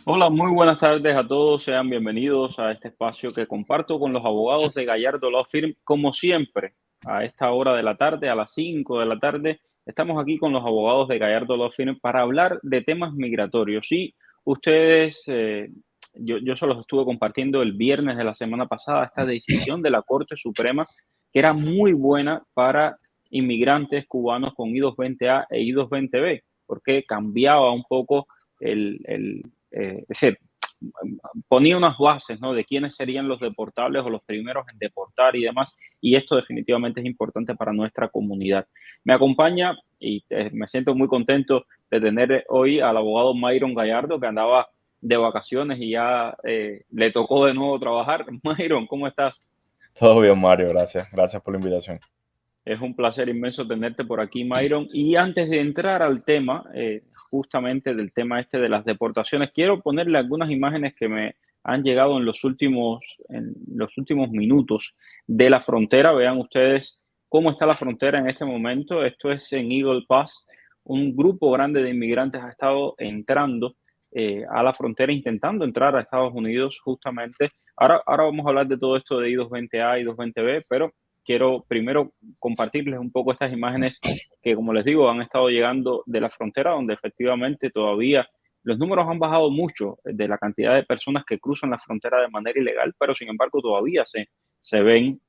Hola, muy buenas tardes a todos. Sean bienvenidos a este espacio que comparto con los abogados de Gallardo Law Firm. Como siempre, a esta hora de la tarde, a las 5 de la tarde, estamos aquí con los abogados de Gallardo Law Firm para hablar de temas migratorios. Y ustedes, yo se los estuve compartiendo el viernes de la semana pasada, esta decisión de la Corte Suprema, que era muy buena para inmigrantes cubanos con I-220A e I-220B, porque cambiaba un poco el se ponía unas bases, ¿no? De quiénes serían los deportables o los primeros en deportar y demás, y esto definitivamente es importante para nuestra comunidad. Me acompaña y me siento muy contento de tener hoy al abogado Myron Gallardo, que andaba de vacaciones y ya le tocó de nuevo trabajar. Myron, ¿cómo estás? Todo bien, Mario, gracias. Gracias por la invitación. Es un placer inmenso tenerte por aquí, Myron. Y antes de entrar al tema, justamente del tema este de las deportaciones, quiero ponerle algunas imágenes que me han llegado en los últimos minutos de la frontera. Vean ustedes cómo está la frontera en este momento. Esto es en Eagle Pass. Un grupo grande de inmigrantes ha estado entrando a la frontera, intentando entrar a Estados Unidos justamente. Ahora vamos a hablar de todo esto de I-220A y I-220B, pero quiero primero compartirles un poco estas imágenes que, como les digo, han estado llegando de la frontera, donde efectivamente todavía los números han bajado mucho de la cantidad de personas que cruzan la frontera de manera ilegal, pero sin embargo todavía se ven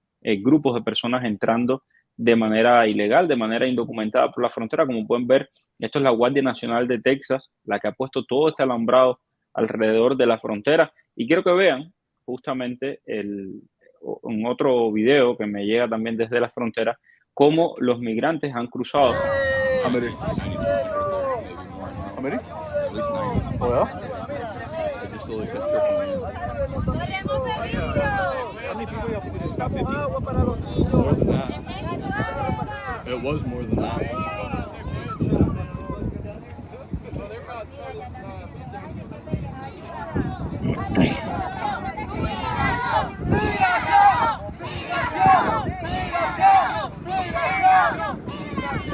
grupos de personas entrando de manera ilegal, de manera indocumentada por la frontera. Como pueden ver, esto es la Guardia Nacional de Texas, la que ha puesto todo este alambrado alrededor de la frontera. Y quiero que vean justamente en otro video que me llega también desde la frontera, cómo los migrantes han cruzado. How many? How many? At least 90. Oh yeah? They just slowly kept trickling in. How many people you have to do? About 50? More than that. It was more than that.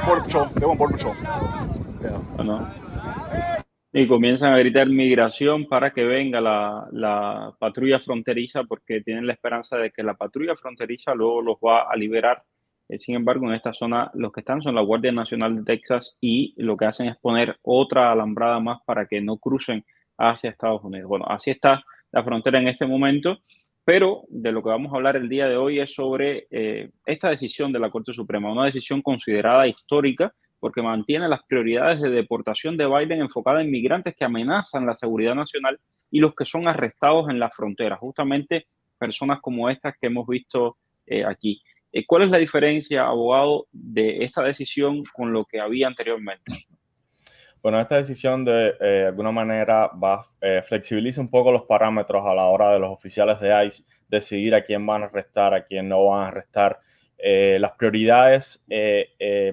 Border Patrol. They want Border Patrol. Yeah. Bueno, y comienzan a gritar migración para que venga la patrulla fronteriza, porque tienen la esperanza de que la patrulla fronteriza luego los va a liberar. Sin embargo, en esta zona los que están son la Guardia Nacional de Texas y lo que hacen es poner otra alambrada más para que no crucen hacia Estados Unidos. Bueno, así está la frontera en este momento, pero de lo que vamos a hablar el día de hoy es sobre esta decisión de la Corte Suprema, una decisión considerada histórica porque mantiene las prioridades de deportación de Biden enfocada en migrantes que amenazan la seguridad nacional y los que son arrestados en la frontera, justamente personas como estas que hemos visto aquí. ¿Cuál es la diferencia, abogado, de esta decisión con lo que había anteriormente? Bueno, esta decisión de alguna manera flexibiliza un poco los parámetros a la hora de los oficiales de ICE decidir a quién van a arrestar, a quién no van a arrestar. Las prioridades,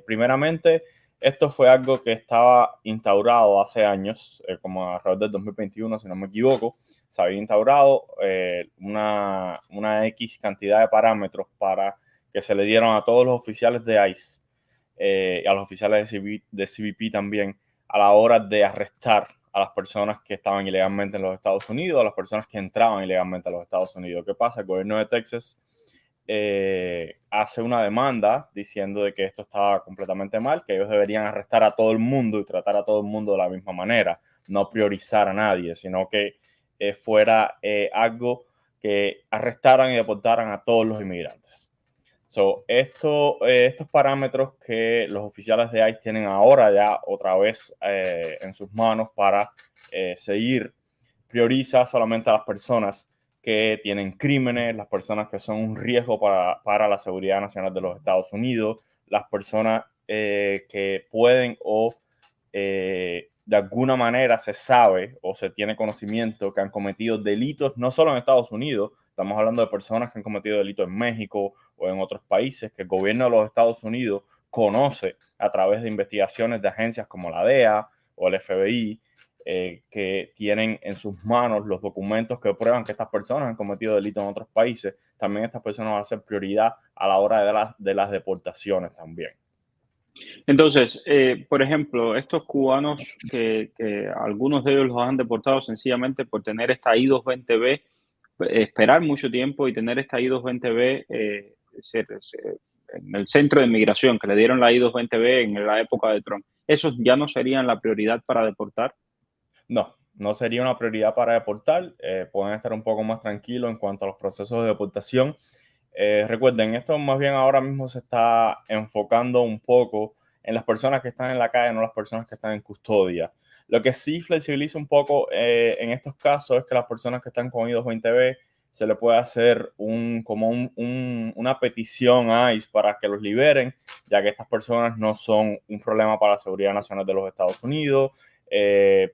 primeramente, esto fue algo que estaba instaurado hace años, como alrededor del 2021, si no me equivoco. Se había instaurado una X cantidad de parámetros para que se le dieran a todos los oficiales de ICE y a los oficiales de CBP también a la hora de arrestar a las personas que estaban ilegalmente en los Estados Unidos, a las personas que entraban ilegalmente a los Estados Unidos. ¿Qué pasa? El gobierno de Texas hace una demanda diciendo de que esto estaba completamente mal, que ellos deberían arrestar a todo el mundo y tratar a todo el mundo de la misma manera, no priorizar a nadie, sino que fuera algo que arrestaran y deportaran a todos los inmigrantes. Estos parámetros que los oficiales de ICE tienen ahora ya otra vez en sus manos para seguir, prioriza solamente a las personas que tienen crímenes, las personas que son un riesgo para la seguridad nacional de los Estados Unidos, las personas que pueden o de alguna manera se sabe o se tiene conocimiento que han cometido delitos no solo en Estados Unidos, estamos hablando de personas que han cometido delitos en México o en otros países que el gobierno de los Estados Unidos conoce a través de investigaciones de agencias como la DEA o el FBI, que tienen en sus manos los documentos que prueban que estas personas han cometido delitos en otros países. También estas personas van a ser prioridad a la hora de las deportaciones también. Entonces, por ejemplo, estos cubanos que algunos de ellos los han deportado sencillamente por tener esta I-220B, esperar mucho tiempo y tener esta I-220B en el centro de migración, que le dieron la I-220B en la época de Trump. ¿Esos ya no serían la prioridad para deportar? No, no sería una prioridad para deportar. Pueden estar un poco más tranquilos en cuanto a los procesos de deportación. Recuerden, esto más bien ahora mismo se está enfocando un poco en las personas que están en la calle, no las personas que están en custodia. Lo que sí flexibiliza un poco en estos casos es que las personas que están con I-220B se le puede hacer una petición a ICE para que los liberen, ya que estas personas no son un problema para la seguridad nacional de los Estados Unidos,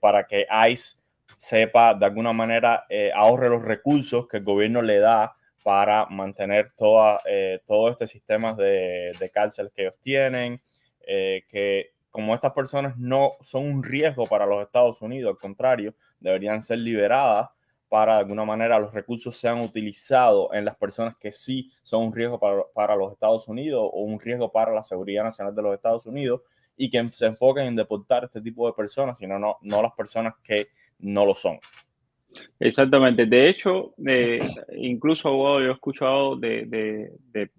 para que ICE sepa de alguna manera ahorre los recursos que el gobierno le da para mantener todo este sistema de cárcel que ellos tienen, que como estas personas no son un riesgo para los Estados Unidos, al contrario, deberían ser liberadas para de alguna manera los recursos sean utilizados en las personas que sí son un riesgo para los Estados Unidos o un riesgo para la seguridad nacional de los Estados Unidos y que se enfoquen en deportar este tipo de personas, sino no las personas que no lo son. Exactamente. De hecho, incluso abogado, yo he escuchado de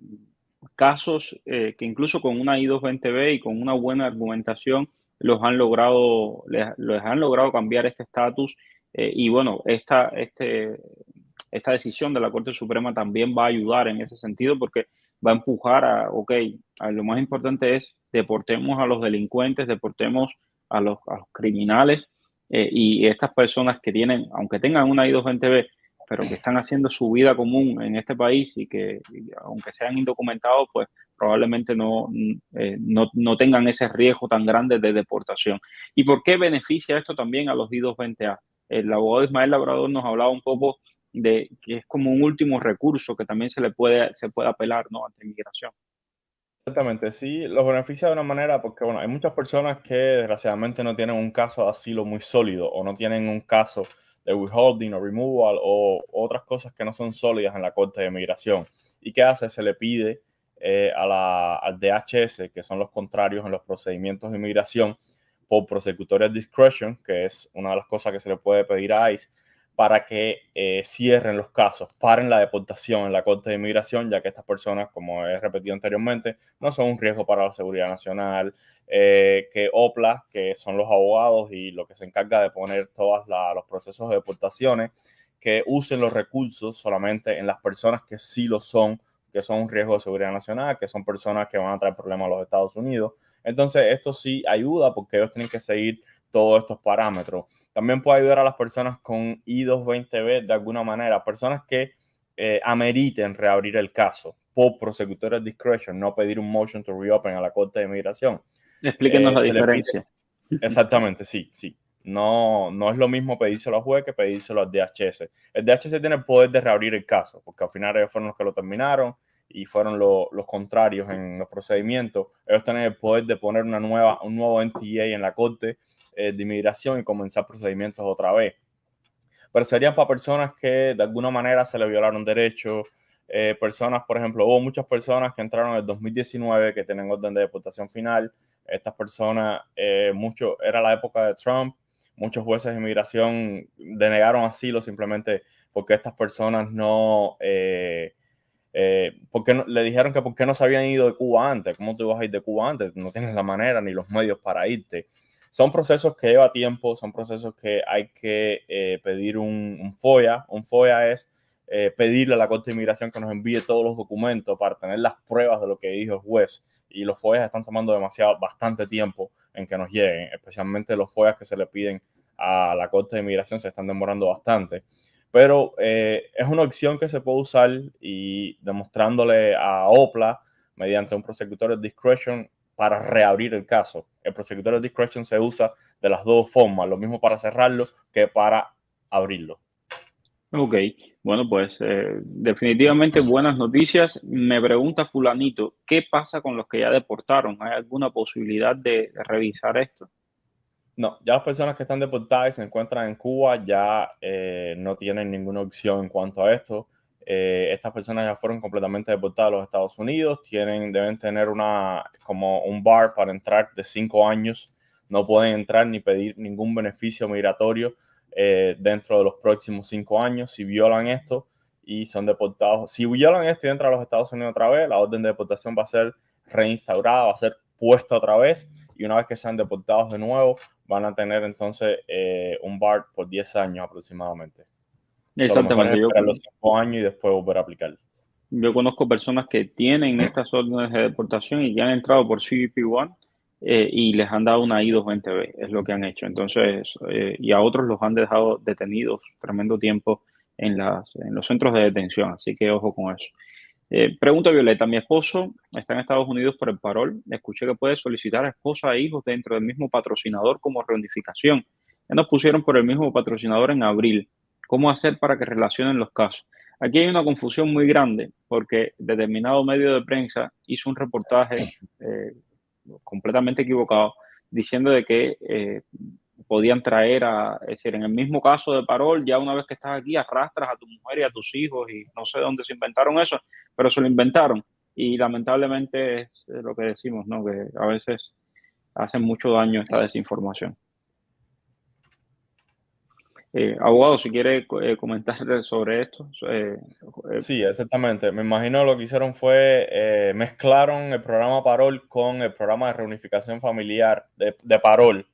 casos que incluso con una I-220B y con una buena argumentación les han logrado cambiar este estatus. Y bueno, esta decisión de la Corte Suprema también va a ayudar en ese sentido porque va a empujar lo más importante es deportemos a los delincuentes, deportemos a los criminales y estas personas que tienen, aunque tengan una I-220B, pero que están haciendo su vida común en este país y aunque sean indocumentados, pues probablemente no tengan ese riesgo tan grande de deportación. ¿Y por qué beneficia esto también a los I-220A? El abogado Ismael Labrador nos hablaba un poco de que es como un último recurso que también se puede apelar, ¿no?, ante inmigración. Exactamente, sí, los beneficia de una manera porque, bueno, hay muchas personas que desgraciadamente no tienen un caso de asilo muy sólido o no tienen un caso de withholding o removal o otras cosas que no son sólidas en la Corte de Migración. ¿Y qué hace? Se le pide al DHS, que son los contrarios en los procedimientos de inmigración, por prosecutorial discretion, que es una de las cosas que se le puede pedir a ICE, para que cierren los casos, paren la deportación en la Corte de Inmigración, ya que estas personas, como he repetido anteriormente, no son un riesgo para la seguridad nacional, que OPLA, que son los abogados y lo que se encarga de poner todos los procesos de deportaciones, que usen los recursos solamente en las personas que sí lo son, que son un riesgo de seguridad nacional, que son personas que van a traer problemas a los Estados Unidos. Entonces, esto sí ayuda porque ellos tienen que seguir todos estos parámetros. También puede ayudar a las personas con I-220B de alguna manera, personas que ameriten reabrir el caso por prosecutorial discretion, no pedir un motion to reopen a la Corte de Inmigración. Explíquenos la Se le pide, diferencia. exactamente, sí. No es lo mismo pedírselo al juez que pedírselo al DHS. El DHS tiene el poder de reabrir el caso, porque al final ellos fueron los que lo terminaron y fueron los contrarios en los procedimientos. Ellos tienen el poder de poner un nuevo NTA en la Corte de Inmigración y comenzar procedimientos otra vez. Pero serían para personas que de alguna manera se le violaron derechos. Personas, por ejemplo, hubo muchas personas que entraron en el 2019 que tienen orden de deportación final. Estas personas, era la época de Trump, muchos jueces de inmigración denegaron asilo simplemente porque estas personas porque le dijeron que por qué no se habían ido de Cuba antes. ¿Cómo te vas a ir de Cuba antes? No tienes la manera ni los medios para irte. Son procesos que lleva tiempo, son procesos que hay que pedir un FOIA. Un FOIA es pedirle a la Corte de Inmigración que nos envíe todos los documentos para tener las pruebas de lo que dijo el juez. Y los FOIAs están tomando bastante tiempo en que nos lleguen, especialmente los FOIAs que se le piden a la Corte de Inmigración se están demorando bastante. Pero es una opción que se puede usar y demostrándole a OPLA mediante un prosecutorial discretion para reabrir el caso. El prosecutorial discretion se usa de las dos formas, lo mismo para cerrarlo que para abrirlo. Ok, bueno, pues definitivamente buenas noticias. Me pregunta fulanito, ¿qué pasa con los que ya deportaron? ¿Hay alguna posibilidad de revisar esto? No, ya las personas que están deportadas y se encuentran en Cuba ya no tienen ninguna opción en cuanto a esto. Estas personas ya fueron completamente deportadas a los Estados Unidos, deben tener como un bar para entrar de 5 años, no pueden entrar ni pedir ningún beneficio migratorio dentro de los próximos 5 años. Si violan esto y son deportados, si violan esto y entran a los Estados Unidos otra vez, la orden de deportación va a ser reinstaurada, va a ser puesta otra vez, y una vez que sean deportados de nuevo, van a tener entonces un bar por 10 años aproximadamente. Exactamente. Esperar los 5 años y después volver a aplicar. Yo conozco personas que tienen estas órdenes de deportación y que han entrado por CBP-1 y les han dado una I-220B, es lo que han hecho. Entonces, y a otros los han dejado detenidos tremendo tiempo en los centros de detención, así que ojo con eso. Pregunta Violeta, mi esposo está en Estados Unidos por el parol. Escuché que puede solicitar a esposa e hijos dentro del mismo patrocinador como reunificación. Ya nos pusieron por el mismo patrocinador en abril. ¿Cómo hacer para que relacionen los casos? Aquí hay una confusión muy grande porque determinado medio de prensa hizo un reportaje completamente equivocado diciendo de que podían traer es decir, en el mismo caso de parol, ya una vez que estás aquí arrastras a tu mujer y a tus hijos y no sé dónde se inventaron eso, pero se lo inventaron y lamentablemente es lo que decimos, ¿no? Que a veces hacen mucho daño esta desinformación. Abogado, si quiere comentar sobre esto. Sí, exactamente. Me imagino lo que hicieron fue mezclaron el programa Parol con el programa de reunificación familiar de Parol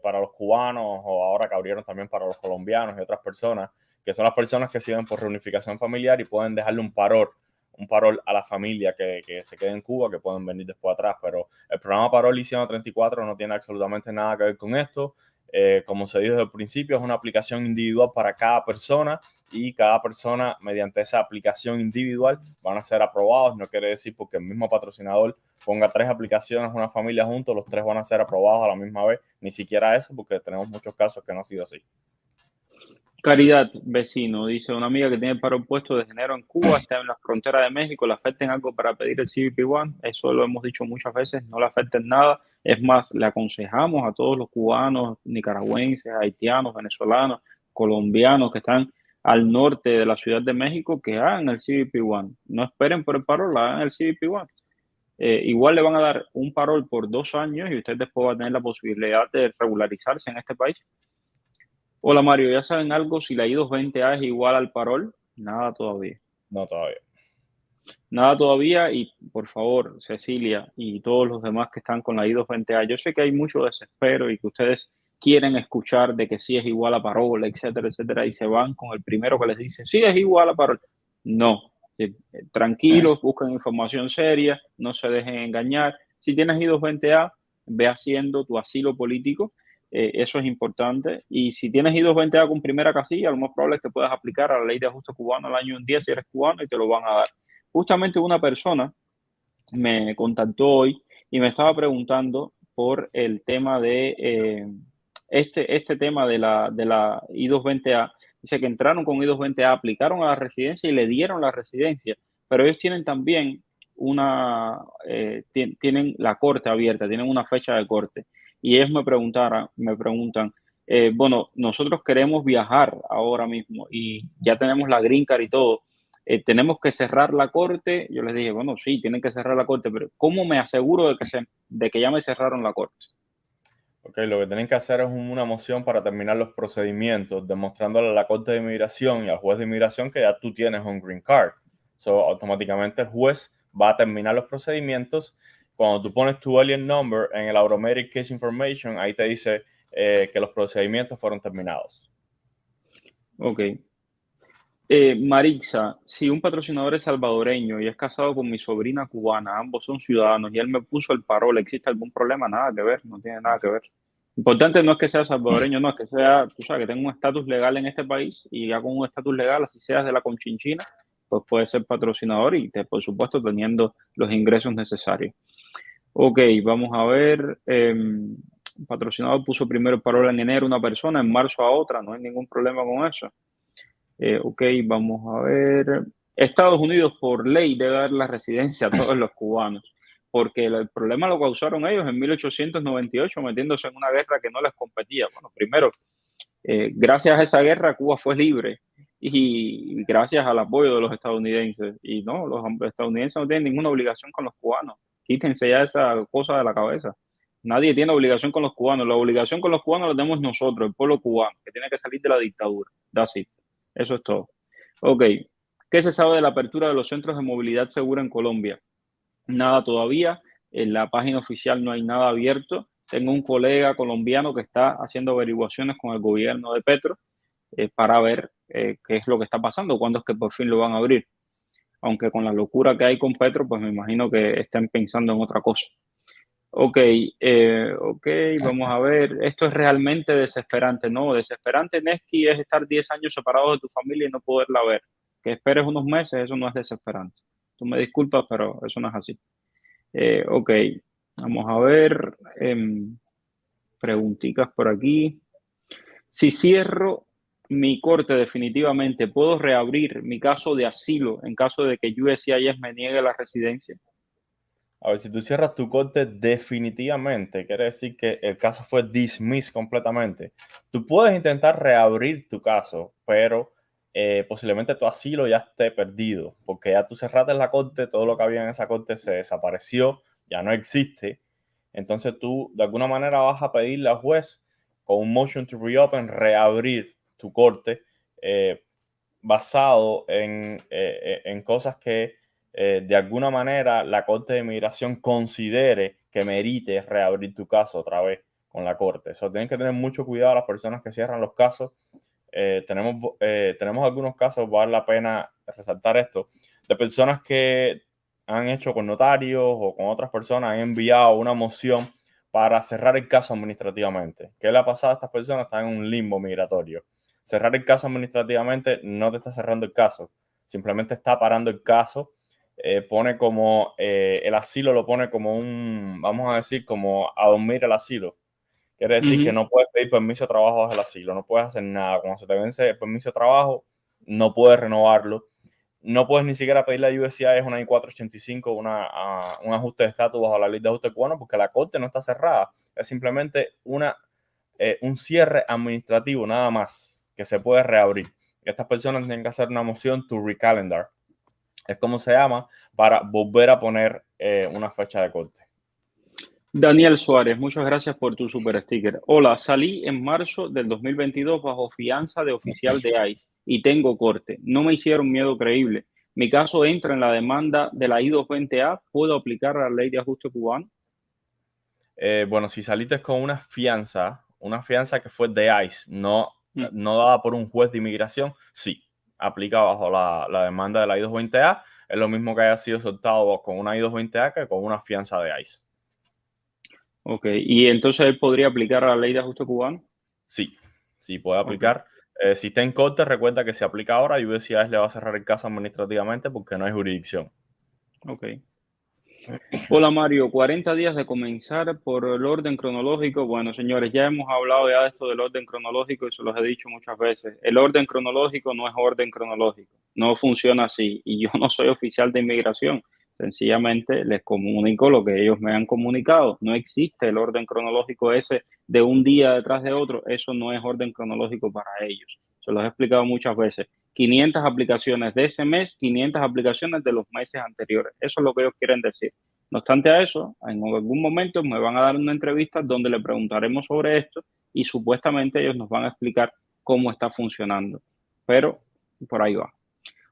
para los cubanos, o ahora que abrieron también para los colombianos y otras personas, que son las personas que siguen por reunificación familiar y pueden dejarle un parol a la familia que se quede en Cuba, que pueden venir después atrás. Pero el programa Parol y 134 no tiene absolutamente nada que ver con esto. Como se dijo desde el principio, es una aplicación individual para cada persona y cada persona mediante esa aplicación individual van a ser aprobados. No quiere decir porque el mismo patrocinador ponga 3 aplicaciones, una familia juntos, los 3 van a ser aprobados a la misma vez. Ni siquiera eso, porque tenemos muchos casos que no ha sido así. Caridad, vecino, dice una amiga que tiene paro puesto de enero en Cuba, está en la frontera de México, le afecten algo para pedir el CBP-1, eso lo hemos dicho muchas veces, no le afecten nada, es más, le aconsejamos a todos los cubanos, nicaragüenses, haitianos, venezolanos, colombianos que están al norte de la Ciudad de México que hagan el CBP-1, no esperen por el parol, hagan el CBP-1. Igual le van a dar un parol por 2 años y usted después va a tener la posibilidad de regularizarse en este país. Hola Mario, ¿ya saben algo si la I-220A es igual al parol? Nada todavía. No, todavía. Nada todavía y por favor, Cecilia y todos los demás que están con la I-220A, yo sé que hay mucho desespero y que ustedes quieren escuchar de que sí es igual a parol, etcétera, etcétera, y se van con el primero que les dice, sí es igual a parol. No, tranquilos, busquen información seria, no se dejen engañar. Si tienes I-220A, ve haciendo tu asilo político. Eso es importante. Y si tienes I-220A con primera casilla, lo más probable es que puedas aplicar a la ley de ajuste cubano al año 10 si eres cubano y te lo van a dar. Justamente una persona me contactó hoy y me estaba preguntando por el tema de este tema de la I-220A. Dice que entraron con I-220A, aplicaron a la residencia y le dieron la residencia, pero ellos tienen también tienen la corte abierta, tienen una fecha de corte. Y ellos me preguntan, bueno, nosotros queremos viajar ahora mismo y ya tenemos la green card y todo. Tenemos que cerrar la corte. Yo les dije, bueno, sí, tienen que cerrar la corte, pero ¿cómo me aseguro de que ya me cerraron la corte? Ok, lo que tienen que hacer es una moción para terminar los procedimientos, demostrándole a la Corte de Inmigración y al juez de inmigración que ya tú tienes un green card. So, automáticamente el juez va a terminar los procedimientos. Cuando tú pones tu alien number en el Automatic Case Information, ahí te dice que los procedimientos fueron terminados. Ok. Marixa, si un patrocinador es salvadoreño y es casado con mi sobrina cubana, ambos son ciudadanos y él me puso el parol, ¿existe algún problema? Nada que ver, no tiene nada que ver. Importante no es que sea salvadoreño, no, es que sea, tú sabes, que tenga un estatus legal en este país y ya con un estatus legal, así seas de la Conchinchina, pues puede ser patrocinador y por supuesto teniendo los ingresos necesarios. Ok, vamos a ver. Patrocinador puso primero el parol en enero una persona, en marzo a otra, no hay ningún problema con eso. Ok, vamos a ver. Estados Unidos por ley debe dar la residencia a todos los cubanos, porque el problema lo causaron ellos en 1898 metiéndose en una guerra que no les competía. Bueno, primero, gracias a esa guerra Cuba fue libre y gracias al apoyo de los estadounidenses. Y no, los estadounidenses no tienen ninguna obligación con los cubanos. Quítense ya esa cosa de la cabeza. Nadie tiene obligación con los cubanos. La obligación con los cubanos la tenemos nosotros, el pueblo cubano, que tiene que salir de la dictadura. That's it. Eso es todo. Ok. ¿Qué se sabe de la apertura de los centros de movilidad segura en Colombia? Nada todavía. En la página oficial no hay nada abierto. Tengo un colega colombiano que está haciendo averiguaciones con el gobierno de Petro para ver qué es lo que está pasando, cuándo es que por fin lo van a abrir. Aunque con la locura que hay con Petro, pues me imagino que estén pensando en otra cosa. Ok, vamos a ver. Esto es realmente desesperante. No, desesperante, Nesky, es estar 10 años separados de tu familia y no poderla ver. Que esperes unos meses, eso no es desesperante. Tú me disculpas, pero eso no es así. Ok, vamos a ver. Preguntitas por aquí. Si cierro mi corte definitivamente, ¿puedo reabrir mi caso de asilo en caso de que USCIS me niegue la residencia? A ver, si tú cierras tu corte definitivamente, quiere decir que el caso fue dismissed completamente. Tú puedes intentar reabrir tu caso, pero posiblemente tu asilo ya esté perdido, porque ya tú cerraste la corte, todo lo que había en esa corte se desapareció, ya no existe. Entonces tú de alguna manera vas a pedirle al juez con un motion to reopen reabrir tu corte basado en cosas que de alguna manera la Corte de Inmigración considere que merite reabrir tu caso otra vez con la Corte. Eso tienen que tener mucho cuidado las personas que cierran los casos. Tenemos algunos casos, vale la pena resaltar esto, de personas que han hecho con notarios o con otras personas, han enviado una moción para cerrar el caso administrativamente. ¿Qué le ha pasado a estas personas? Están en un limbo migratorio. Cerrar el caso administrativamente no te está cerrando el caso, simplemente está parando el caso. Pone como el asilo, lo pone como un, vamos a decir, como a dormir el asilo. Quiere decir que no puedes pedir permiso de trabajo bajo el asilo, no puedes hacer nada. Cuando se te vence el permiso de trabajo, no puedes renovarlo. No puedes ni siquiera pedirle a USCIS una I-485, un ajuste de estatus bajo la ley de ajuste cubano, porque la corte no está cerrada. Es simplemente un cierre administrativo nada más que se puede reabrir. Estas personas tienen que hacer una moción to recalendar. Es como se llama, para volver a poner una fecha de corte. Daniel Suárez, muchas gracias por tu super sticker. Hola, salí en marzo del 2022 bajo fianza de oficial de ICE y tengo corte. No me hicieron miedo creíble. Mi caso entra en la demanda de la I-220A. ¿Puedo aplicar a la ley de ajuste cubano? Bueno, si saliste con una fianza que fue de ICE, no dada por un juez de inmigración, sí, aplica bajo la demanda de la I-220A. Es lo mismo que haya sido soltado con una I-220A que con una fianza de ICE. Ok, ¿y entonces él podría aplicar a la ley de ajuste cubano? Sí, sí puede aplicar. Okay. Si está en corte, recuerda que si aplica ahora, USCIS le va a cerrar el caso administrativamente porque no hay jurisdicción. Ok. Hola Mario, 40 días de comenzar por el orden cronológico. Bueno, señores, ya hemos hablado ya de esto del orden cronológico y se los he dicho muchas veces. El orden cronológico no es orden cronológico, no funciona así y yo no soy oficial de inmigración. Sencillamente les comunico lo que ellos me han comunicado. No existe el orden cronológico ese de un día detrás de otro. Eso no es orden cronológico para ellos. Se los he explicado muchas veces. 500 aplicaciones de ese mes, 500 aplicaciones de los meses anteriores. Eso es lo que ellos quieren decir. No obstante a eso, en algún momento me van a dar una entrevista donde le preguntaremos sobre esto y supuestamente ellos nos van a explicar cómo está funcionando. Pero por ahí va.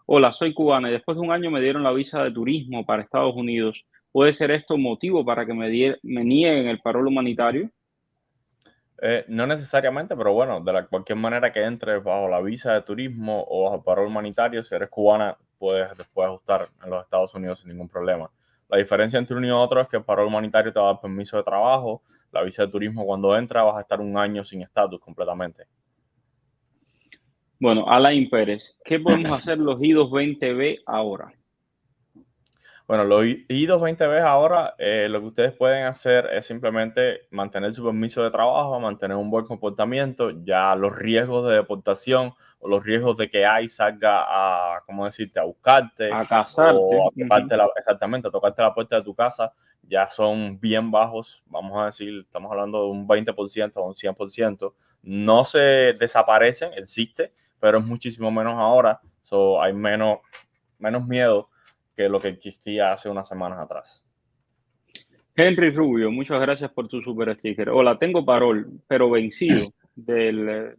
Hola, soy cubana y después de un año me dieron la visa de turismo para Estados Unidos. ¿Puede ser esto motivo para que me nieguen el parol humanitario? No necesariamente, pero bueno, de cualquier manera que entres bajo la visa de turismo o bajo el parol humanitario, si eres cubana, puedes después ajustar en los Estados Unidos sin ningún problema. La diferencia entre uno y otro es que el parol humanitario te va a dar permiso de trabajo. La visa de turismo, cuando entras, vas a estar un año sin estatus completamente. Bueno, Alain Pérez, ¿qué podemos hacer los I-220B ahora? Bueno, los I-220B ahora, lo que ustedes pueden hacer es simplemente mantener su permiso de trabajo, mantener un buen comportamiento. Ya los riesgos de deportación o los riesgos de que ICE salga a, ¿cómo decirte?, a buscarte, a casarte, o a tocarte exactamente, a tocarte la puerta de tu casa, ya son bien bajos. Vamos a decir, estamos hablando de un 20% o un 100%. No se desaparecen, existe, pero es muchísimo menos ahora. So, hay menos miedo que lo que existía hace unas semanas atrás. Henry Rubio, muchas gracias por tu super sticker. Hola, tengo parol, pero vencido de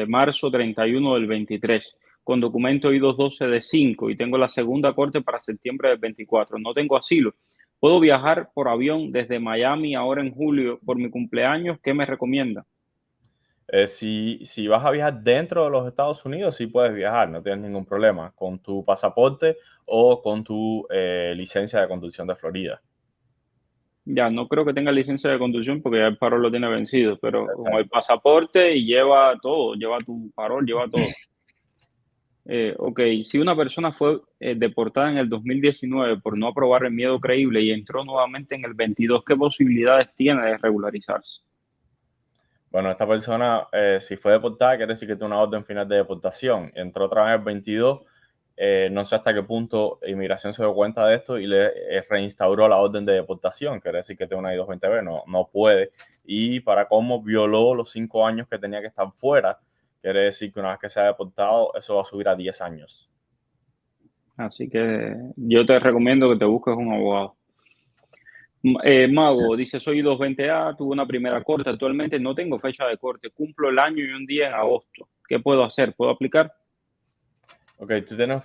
marzo 31 del 23, con documento I-212 de 5 y tengo la segunda corte para septiembre del 24. No tengo asilo. ¿Puedo viajar por avión desde Miami ahora en julio por mi cumpleaños? ¿Qué me recomienda? Si vas a viajar dentro de los Estados Unidos, sí puedes viajar, no tienes ningún problema con tu pasaporte o con tu licencia de conducción de Florida. Ya, no creo que tenga licencia de conducción porque ya el parol lo tiene vencido, pero con Exacto. el pasaporte y lleva todo, lleva tu parol, lleva todo. Ok, si una persona fue deportada en el 2019 por no aprobar el miedo creíble y entró nuevamente en el 22, ¿qué posibilidades tiene de regularizarse? Bueno, esta persona, si fue deportada, quiere decir que tiene una orden final de deportación. Entró otra vez el 22, no sé hasta qué punto Inmigración se dio cuenta de esto y le reinstauró la orden de deportación. Quiere decir que tiene una I-220B, no puede. Y para cómo violó los 5 años que tenía que estar fuera, quiere decir que una vez que sea deportado, eso va a subir a 10 años. Así que yo te recomiendo que te busques un abogado. Mago dice, soy 220A, tuve una primera corte, actualmente no tengo fecha de corte, cumplo el año y un día en agosto. ¿Qué puedo hacer? ¿Puedo aplicar? Ok,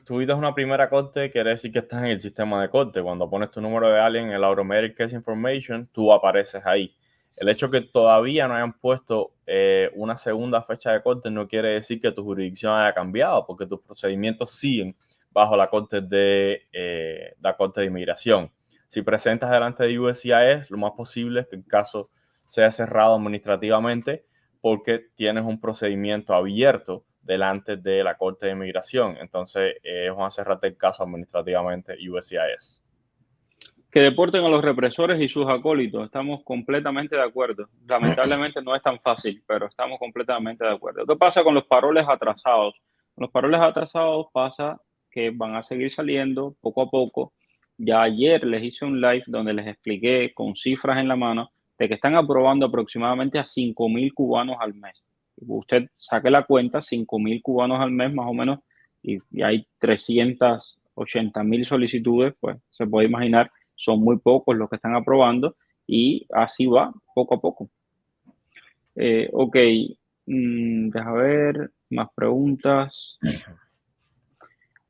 tuviste una primera corte, quiere decir que estás en el sistema de corte. Cuando pones tu número de alien en el Automatic Case Information, tú apareces ahí. El hecho que todavía no hayan puesto una segunda fecha de corte no quiere decir que tu jurisdicción haya cambiado, porque tus procedimientos siguen bajo la corte de inmigración. Si presentas delante de USCIS, lo más posible es que el caso sea cerrado administrativamente porque tienes un procedimiento abierto delante de la Corte de Inmigración. Entonces, van a cerrarte el caso administrativamente USCIS. Que deporten a los represores y sus acólitos. Estamos completamente de acuerdo. Lamentablemente no es tan fácil, pero estamos completamente de acuerdo. ¿Qué pasa con los paroles atrasados? Con los paroles atrasados pasa que van a seguir saliendo poco a poco. Ya ayer les hice un live donde les expliqué con cifras en la mano de que están aprobando aproximadamente a 5.000 cubanos al mes. Usted saque la cuenta, 5.000 cubanos al mes más o menos, y hay 380.000 solicitudes, pues se puede imaginar, son muy pocos los que están aprobando y así va, poco a poco. Ok, deja ver, más preguntas.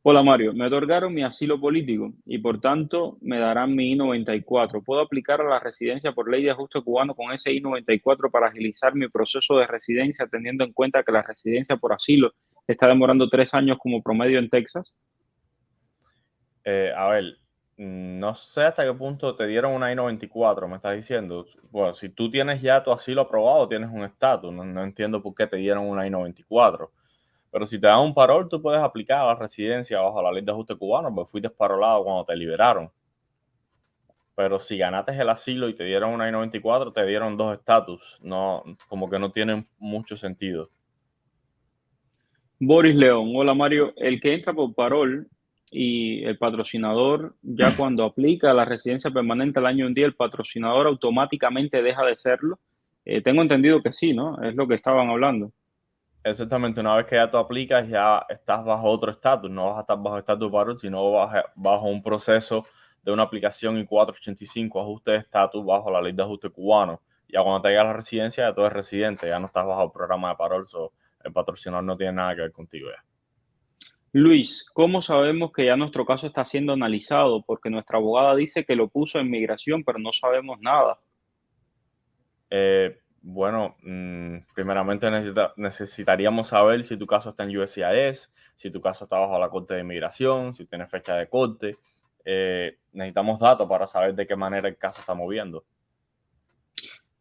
Hola Mario, me otorgaron mi asilo político y por tanto me darán mi I-94. ¿Puedo aplicar a la residencia por ley de ajuste cubano con ese I-94 para agilizar mi proceso de residencia, teniendo en cuenta que la residencia por asilo está demorando 3 años como promedio en Texas? A ver, no sé hasta qué punto te dieron una I-94, me estás diciendo. Bueno, si tú tienes ya tu asilo aprobado, tienes un estatus. No entiendo por qué te dieron una I-94. Pero si te dan un parol, tú puedes aplicar a la residencia bajo la ley de ajuste cubano, porque fuiste parolado cuando te liberaron. Pero si ganaste el asilo y te dieron una I-94, te dieron 2 estatus. No, como que no tienen mucho sentido. Boris León, hola Mario, el que entra por parol y el patrocinador, ya cuando aplica a la residencia permanente al año un día, el patrocinador automáticamente deja de serlo. Tengo entendido que sí, ¿no? Es lo que estaban hablando. Exactamente, una vez que ya tú aplicas, ya estás bajo otro estatus, no vas a estar bajo estatus parol, sino bajo un proceso de una aplicación I-485, ajuste de estatus bajo la ley de ajuste cubano. Ya cuando te llega a la residencia, ya tú eres residente, ya no estás bajo el programa de parol, el patrocinador no tiene nada que ver contigo ya. Luis, ¿cómo sabemos que ya nuestro caso está siendo analizado? Porque nuestra abogada dice que lo puso en migración, pero no sabemos nada. Bueno, primeramente necesitaríamos saber si tu caso está en USCIS, si tu caso está bajo la Corte de Inmigración, si tienes fecha de corte. Necesitamos datos para saber de qué manera el caso está moviendo.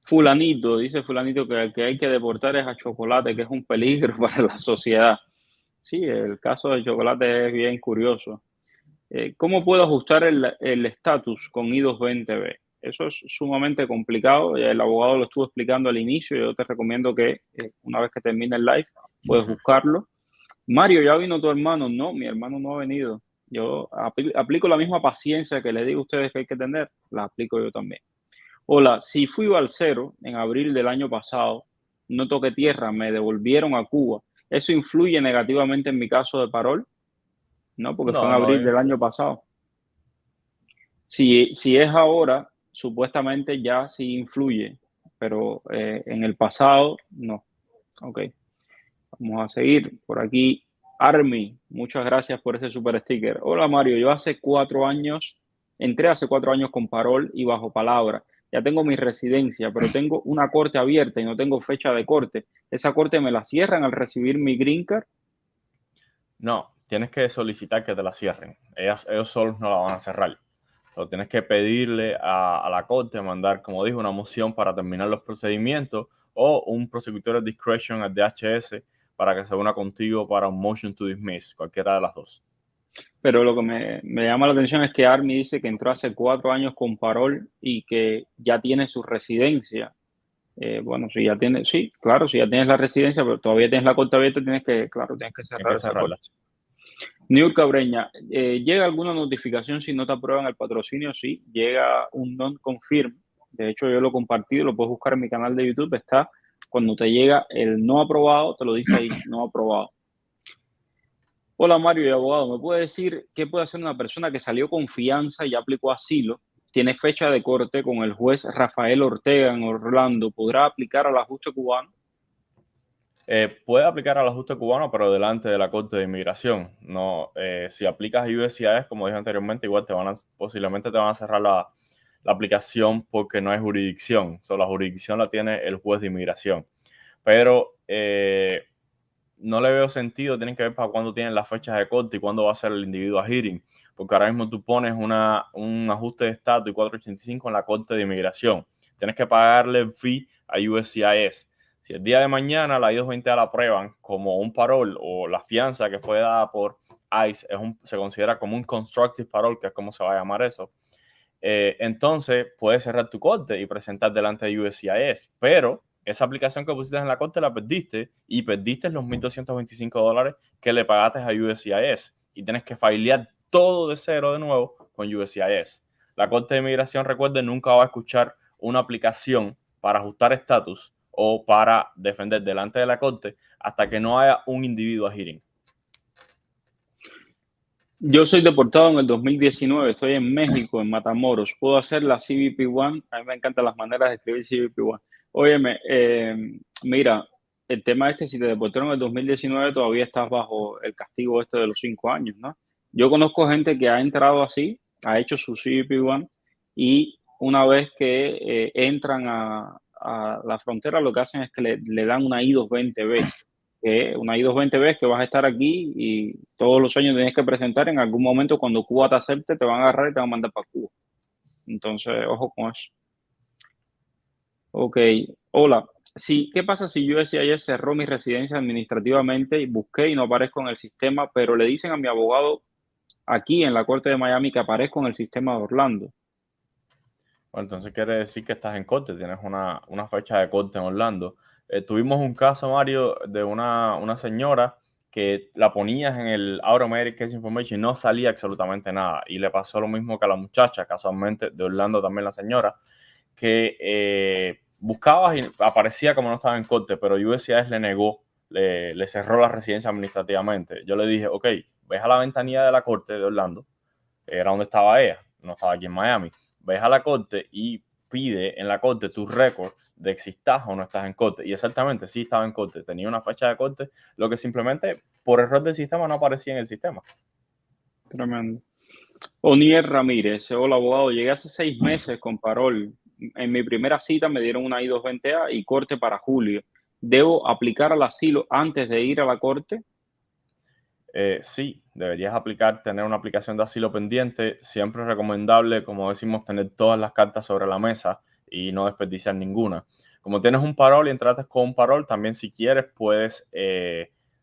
Fulanito, dice Fulanito que el que hay que deportar es a Chocolate, que es un peligro para la sociedad. Sí, el caso de Chocolate es bien curioso. ¿Cómo puedo ajustar el estatus con I-220B? Eso es sumamente complicado. El abogado lo estuvo explicando al inicio. Yo te recomiendo que una vez que termine el live, puedes buscarlo. Mario, ¿ya vino tu hermano? No, mi hermano no ha venido. Yo aplico la misma paciencia que le digo a ustedes que hay que tener, la aplico yo también. Hola, si fui balsero en abril del año pasado, no toqué tierra, me devolvieron a Cuba ¿Eso influye negativamente en mi caso de parol? No, porque fue en No, no, abril del año pasado. Si es ahora, supuestamente ya sí influye, pero en el pasado no. Ok, vamos a seguir por aquí. Army, muchas gracias por ese super sticker. Hola Mario, yo entré hace 4 años con parol y bajo palabra. Ya tengo mi residencia, pero tengo una corte abierta y no tengo fecha de corte. ¿Esa corte me la cierran al recibir mi green card? no, tienes que solicitar que te la cierren. Ellos solos no la van a cerrar. So, tienes que pedirle a la corte mandar, como dijo, una moción para terminar los procedimientos o un prosecutor discretion al DHS para que se una contigo para un motion to dismiss, cualquiera de las dos. Pero lo que me llama la atención es que Army dice que entró hace 4 años con parol y que ya tiene su residencia. Bueno, si ya tienes, sí, claro, si ya tienes la residencia, pero todavía tienes la corte abierta, tienes que Tienes cerrar que esa cerrarla. corte. Niurka Breña, ¿llega alguna notificación si no te aprueban el patrocinio? Sí, llega un non-confirm. De hecho, yo lo he compartido, lo puedes buscar en mi canal de YouTube. Está cuando te llega el no aprobado, te lo dice ahí, no aprobado. Hola Mario y abogado, ¿me puede decir qué puede hacer una persona que salió con fianza y ya aplicó asilo? Tiene fecha de corte con el juez Rafael Ortega en Orlando. ¿Podrá aplicar al ajuste cubano? Puede aplicar al ajuste cubano, pero delante de la Corte de Inmigración. No, si aplicas a USCIS, como dije anteriormente, igual posiblemente te van a cerrar la aplicación porque no hay jurisdicción. La jurisdicción la tiene el juez de inmigración. Pero no le veo sentido, tienen que ver para cuándo tienen las fechas de corte y cuándo va a ser el individuo a hearing. Porque ahora mismo tú pones un ajuste de estatus y 485 en la Corte de Inmigración. Tienes que pagarle el fee a USCIS. Si el día de mañana la I-220 la aprueban como un parol o la fianza que fue dada por ICE se considera como un constructive parole, que es como se va a llamar eso, entonces puedes cerrar tu corte y presentar delante de USCIS. Pero esa aplicación que pusiste en la corte la perdiste y perdiste los $1,225 que le pagaste a USCIS y tienes que filear todo de cero de nuevo con USCIS. La Corte de Inmigración, recuerden, nunca va a escuchar una aplicación para ajustar estatus o para defender delante de la corte hasta que no haya un individuo a hearing. Yo soy deportado en el 2019, estoy en México, en Matamoros. ¿Puedo hacer la CBP-1? A mí me encantan las maneras de escribir CBP-1. Óyeme, mira, el tema si te deportaron en el 2019 todavía estás bajo el castigo de los 5 años, ¿no? Yo conozco gente que ha entrado así, ha hecho su CBP-1 y una vez que entran a la frontera lo que hacen es que le dan una I-220B. Una I-220B es que vas a estar aquí y todos los años tienes que presentar. En algún momento, cuando Cuba te acepte, te van a agarrar y te van a mandar para Cuba. Entonces, ojo con eso. Ok, hola. Sí, ¿qué pasa si yo decía ayer cerró mi residencia administrativamente y busqué y no aparezco en el sistema, pero le dicen a mi abogado aquí en la Corte de Miami que aparezco en el sistema de Orlando? Bueno, entonces quiere decir que estás en corte, tienes una fecha de corte en Orlando. Tuvimos un caso, Mario, de una señora que la ponías en el Automatic Case Information y no salía absolutamente nada. Y le pasó lo mismo que a la muchacha, casualmente de Orlando también la señora, que buscabas y aparecía como no estaba en corte, pero USCIS le negó, le cerró la residencia administrativamente. Yo le dije, ok, ves a la ventanilla de la corte de Orlando, era donde estaba ella, no estaba aquí en Miami. Ves a la corte y pide en la corte tu récord de si estás o no estás en corte. Y exactamente, sí estaba en corte, tenía una fecha de corte, lo que simplemente por error del sistema no aparecía en el sistema. Tremendo. Oniel Ramírez, hola abogado, llegué hace 6 meses con parol. En mi primera cita me dieron una I-220A y corte para julio. ¿Debo aplicar al asilo antes de ir a la corte? Sí, deberías tener una aplicación de asilo pendiente. Siempre es recomendable, como decimos, tener todas las cartas sobre la mesa y no desperdiciar ninguna. Como tienes un parol y entraste con un parol, también si quieres puedes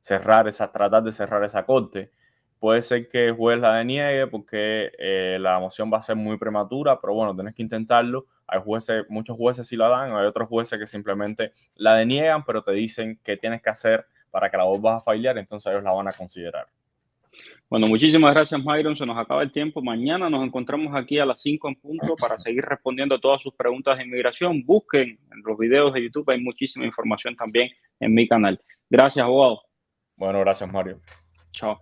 tratar de cerrar esa corte. Puede ser que el juez la deniegue porque la moción va a ser muy prematura, pero bueno, tienes que intentarlo. Hay muchos jueces sí la dan, hay otros jueces que simplemente la deniegan, pero te dicen qué tienes que hacer para que la vuelvas a fallar, entonces ellos la van a considerar. Bueno, muchísimas gracias, Myron. Se nos acaba el tiempo. Mañana nos encontramos aquí a las 5 en punto para seguir respondiendo a todas sus preguntas de inmigración. Busquen en los videos de YouTube, hay muchísima información también en mi canal. Gracias, abogado. Bueno, gracias, Mario. Chao.